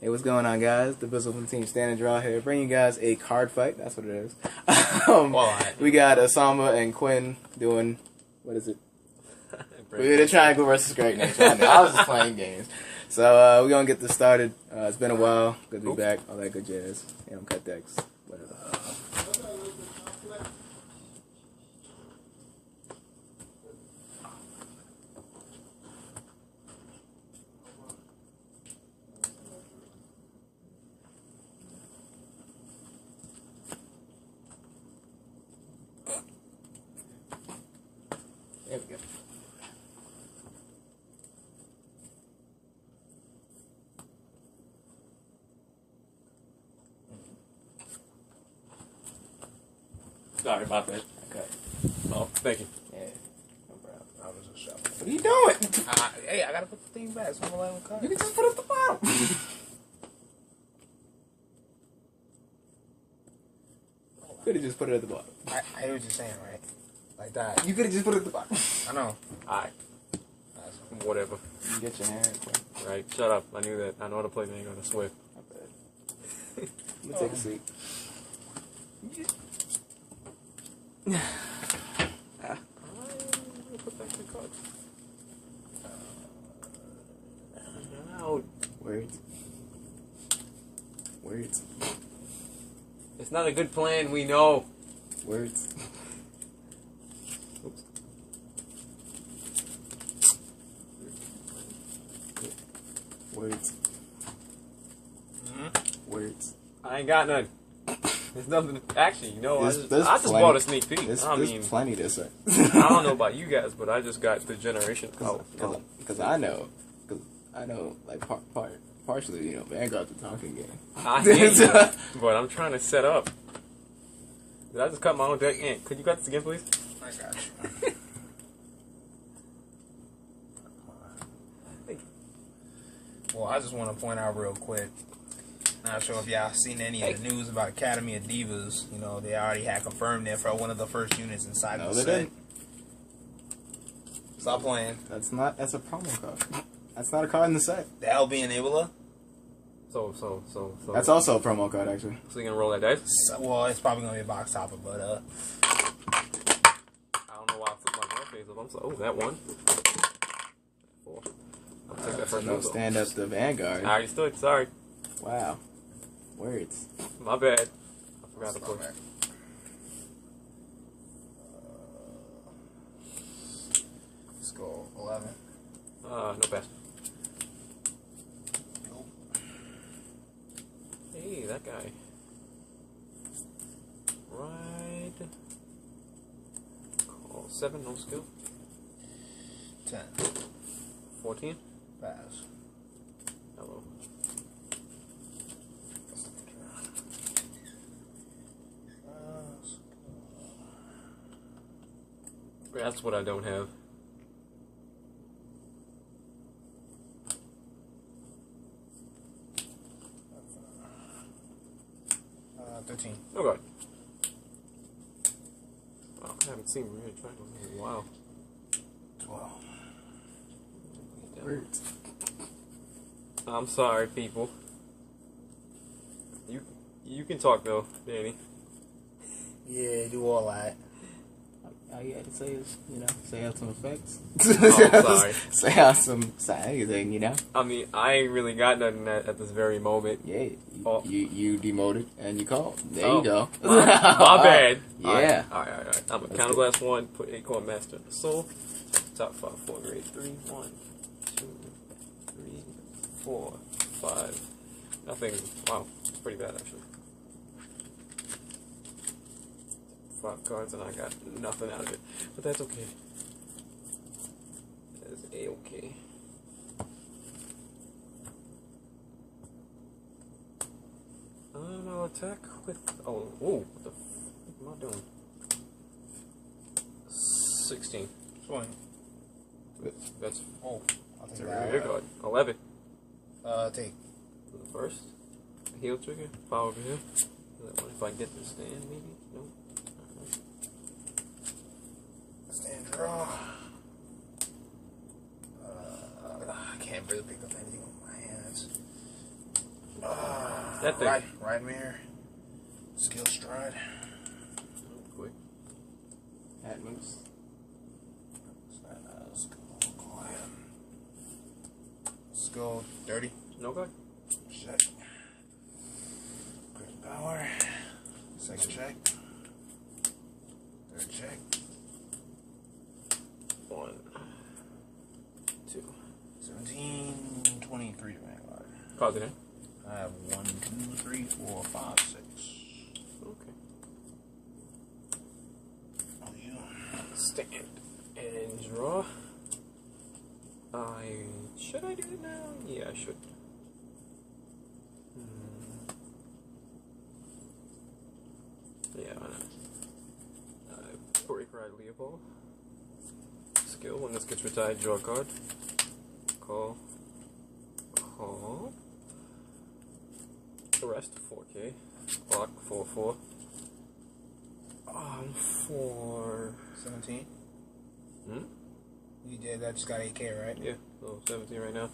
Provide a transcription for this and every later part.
Hey, what's going on, guys? The Visible Team Stand and Draw here, bringing you guys a card fight. That's what it is. We got Asama and Quin doing, what is it? We're the Triangle versus Great Nature. I was just playing games. So we're gonna get this started. It's been a while. Good to be back. All that good jazz. Cut decks. Whatever. There we go. Sorry about that. Okay. Oh, thank you. Yeah. No problem. I was just shopping. What are you doing? Hey, I gotta put the thing back. So I'm allowed to cut. You can just put it at the bottom. Could have just put it at the bottom. I hear what you're saying, right? Like that. You could have just put it at the bottom. I know. Alright. Whatever. You get your hand. Right. Shut up. I knew that. I know how to play Mango on the Swift. Not bad. Let me take a seat. Put back the cards. Out. Words. Words. It's not a good plan, we know. Words. Oops. Words. Words. I ain't got none. There's nothing. Actually, you know, I just plenty, bought a sneak peek. There's plenty to say. I don't know about you guys, but I just got the generation. Because I know, like partially, Vanguard's a talking game. I hear you, but I'm trying to set up. Did I just cut my own deck? Could you cut this again, please? I got you. Well, I just want to point out real quick. Not sure if y'all seen any of the news about Academy of Divas. You know, they already had confirmed it for one of the first units inside the set. Didn't. Stop playing. That's a promo card. That's not a card in the set. The LB Enabler. So. That's also a promo card, actually. So you gonna roll that dice? So, well, it's probably gonna be a box topper, but I don't know why I took my face up. I'm so. Oh, that one. 4. I'll take that first No one. stand up to Vanguard. I already stood. Sorry. Wow. Words. My bad. I forgot to put. Let's go 11. No pass. Nope. Hey, that guy. Right. Call 7, no skill. 10. 14. Pass. Hello. That's what I don't have. Uh, 13. Oh god. Oh, I haven't seen Red Triangle in a while. 12. Words. I'm sorry, people. You can talk though, Danny. Yeah, do all that. All you had to say is, say out some effects. Oh, I'm sorry. say anything, I mean, I ain't really got nothing at this very moment. Yeah, you demoted and you called. There Oh, you go. My bad. Yeah. Alright. I'm a counterblast 1, put Acorn Master in the soul. Top 5, 4, grade 3, 1, 2, 3, 4, 5. Nothing. Wow, it's pretty bad actually. 5 cards and I got nothing out of it. But that's okay. That is A-okay. I'll attack with... Oh, what the f am I doing? 16. Swing. That's... Oh, I'll take Very that. good. 11. Take. For the first. Heal trigger. Power over here. If I get this stand, maybe? Nope. Stand draw. I can't really pick up anything with my hands. That thing. Right mirror. Skill stride. Quick. Atmos. Skill 30. Okay. Check. Quick power. Second check. Third check. 1, 2. 17, 23 to Vanguard. Cards in there. I have 1, 2, 3, 4, 5, 6. Okay. Oh, you. Stand and draw. Should I do it now? Yeah, I should. Yeah, why not? Break Ride Leopold. Skill, when this gets retired, draw a card. Call. Call. Arrest, 4K. Block, 4/4. 4. 17. Hmm? You did that, just got 8K, right? Yeah, so 17 right now.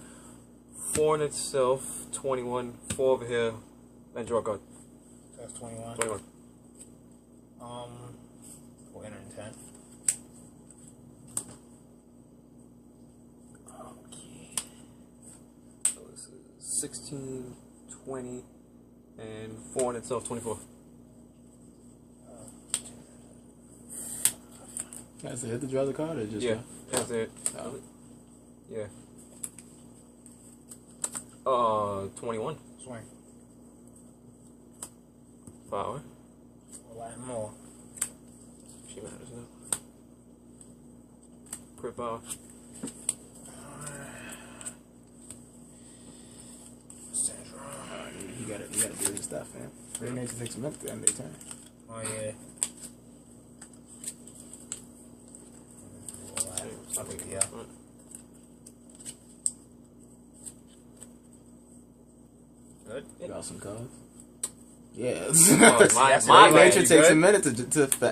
4 in itself, 21. 4 over here, and draw a card. That's 21. 21. We'll enter in 10. Okay. So this is 16, 20, and 4 in itself, 24. That's it to draw the card or just Yeah, that's it. Oh. Yeah. 21. Swing. Power. A lot more. She matters now. Crit power. You gotta do his stuff, man. Great nature takes a minute to end their turn. Oh, yeah. I think Yeah. Good. Draw some cards. Yeah. my Great bad, nature you takes good? a minute to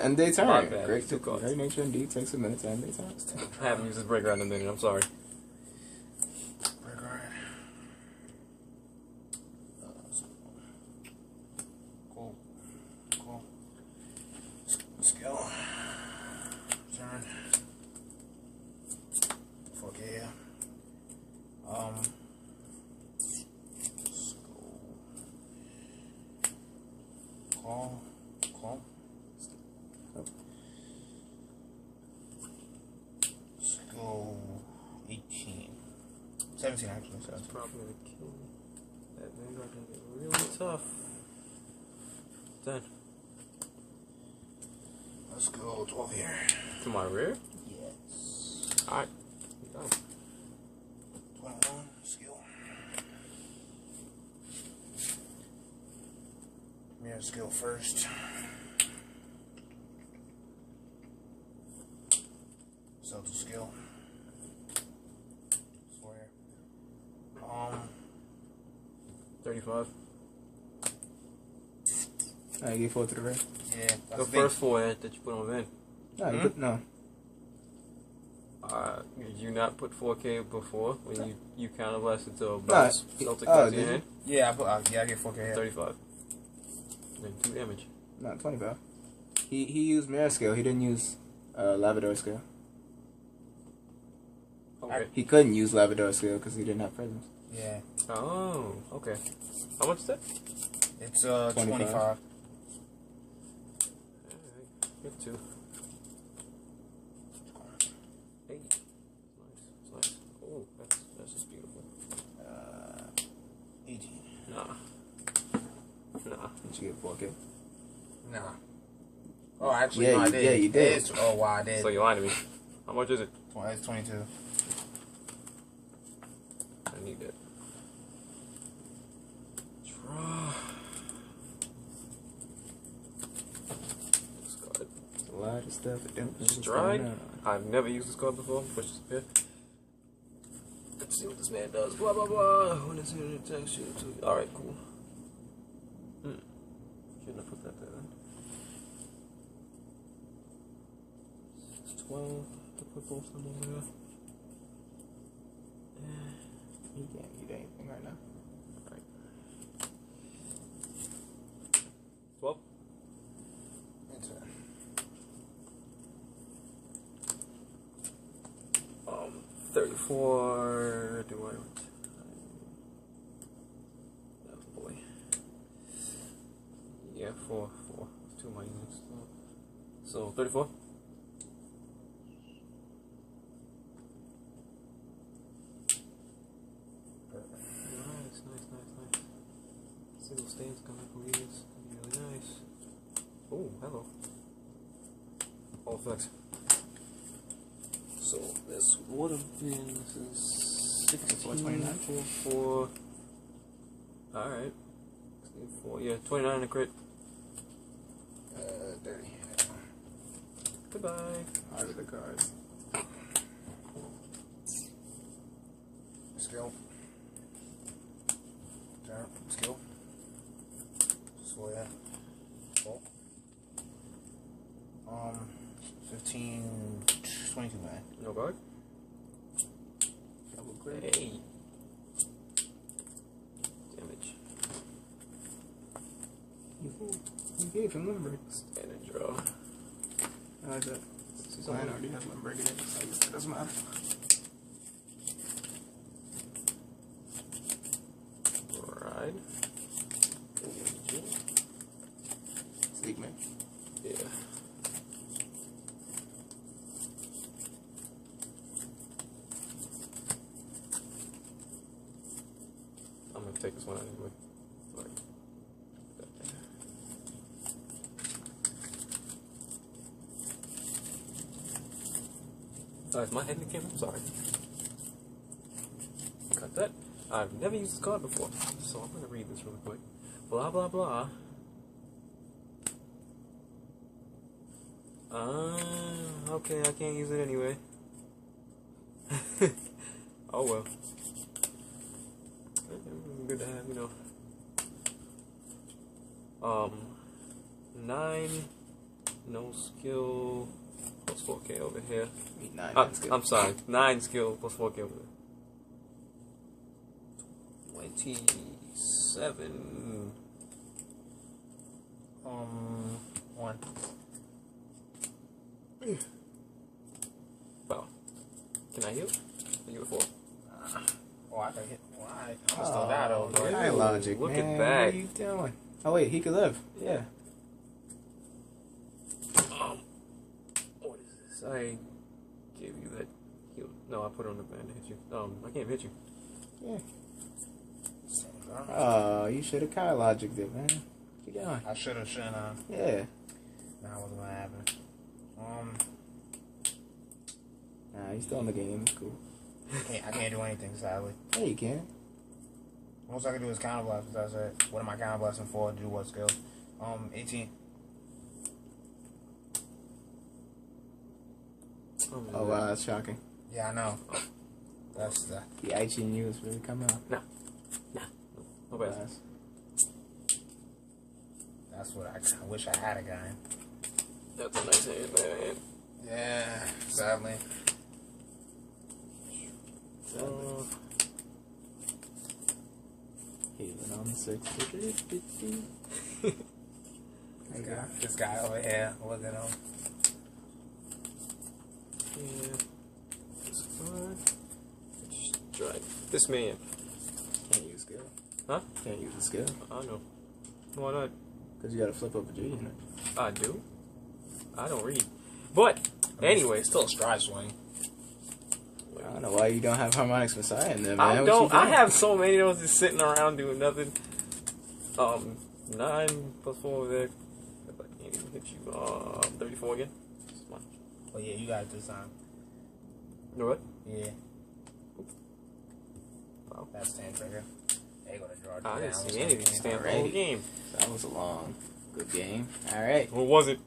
end their My turn. bad, Great two cards. nature indeed takes a minute to end their turn. I haven't used this break around in a minute, I'm sorry. Break right. Cool. Cool. Skill. Turn. 4K, yeah. Call. Skill 18. 17 actually. That's 17. probably gonna kill me. That Vanguard gonna get really tough. 10. Let's go 12 here. To my rear? Yes. Alright. 21. Skill. Mirror skill first. Sell to skill. Swear. 35. I give 4 to the right. Yeah. The That's first 4 that you put on Van. No, you put, no. Did you not put 4K before when you counterblasted to a No, bounce Celtic oh, to your did hand? Yeah, I get 4K. Yeah. 35. Then 2 damage. Not 25. He used mirror skill. He didn't use Lavador skill. Okay. He couldn't use Lavador skill because he didn't have presence. Yeah. Oh, okay. How much is that? It's 25. Alright, get 2. 8. Nice. Nice. Oh, that's just beautiful. 18. Nah. Did you get 4K? Nah. Oh, actually, Yeah, no, I you- did. yeah, you did. It's, oh, wow, I did. So you're lying to me. How much is it? It's 22. I need that. Draw. Discard. A lot of stuff. That don't Stride. I've never used this card before. Push this here. Let's see what this man does. Blah blah blah. When it's in attack, shoot to. All right, cool. Shouldn't have put that there then. 12 to put both of them over there. He can't eat anything right now. 4 do I want? Oh boy. Yeah, 4. 2 of my units. So 34. Nice. Single stands coming from these. Really nice. Oh, hello. All flex. So this would have been, this is 16, 4. Alright. 4, yeah, 29 in a crit. 30. Goodbye. Out of the cards. Skill. Turn. Skill. Swear. Oh. 15, 22, man. No guard. Double click. Hey. Damage. You gave him Limburg. Standard draw. I like that. Mine already has Limburg in it, so it doesn't matter. Ride. Sleep, man. Yeah. I'm gonna take this one out anyway. Sorry. Is my head in the camera? Sorry. Cut that. I've never used this card before, so I'm gonna read this really quick. Blah blah blah. Okay, I can't use it anyway. Oh well. Good to have, you know. 9, no skill, plus 4k over here. 9 skill. I'm sorry, 9 skill plus 4k over there. 27. 1. Wow. Can I heal? Are you a 4? Oh, I can hit. Well, I'm still die though, bro. High logic, Look man. at that. What are you doing? Oh wait, he could live. Yeah. What is this? I gave you that heal. No, I put it on the band to hit you. I can't hit you. Yeah. Oh, you should have Kai logic it, man. What you doing? I shouldn't have. Yeah. Nah, what's gonna happen? Nah, he's still in the game. It's cool. I can't do anything, sadly. Yeah, you can. Most I can do is counter blast. That's it. What am I counter blasting for? Do what skill? 18. Oh wow, that's shocking. Yeah, I know. That's the. The Aichi in you is really coming out. No bad. Nice. That's what I wish I had a guy. That's a nice hand, man. Yeah, sadly. Healing on the 6. This guy over here, look at him. Yeah. This card. Strike. This man. Can't use skill. Huh? Can't use the skill. I know. Why not? Because you gotta flip up a G unit. I do. I don't read. But, anyway. Still a stride swing. I don't know why you don't have Harmonix Messiah in there, man. I What don't. you doing? I have so many of those just sitting around doing nothing. 9 plus 4 over there. I can't even hit you. 34 again. Oh yeah, you got it this time. You know what? Yeah. Wow. That's 10 trigger. They gonna draw it I down. didn't see anything stand the whole Alrighty. game. That was a long, good game. Alright. What was it?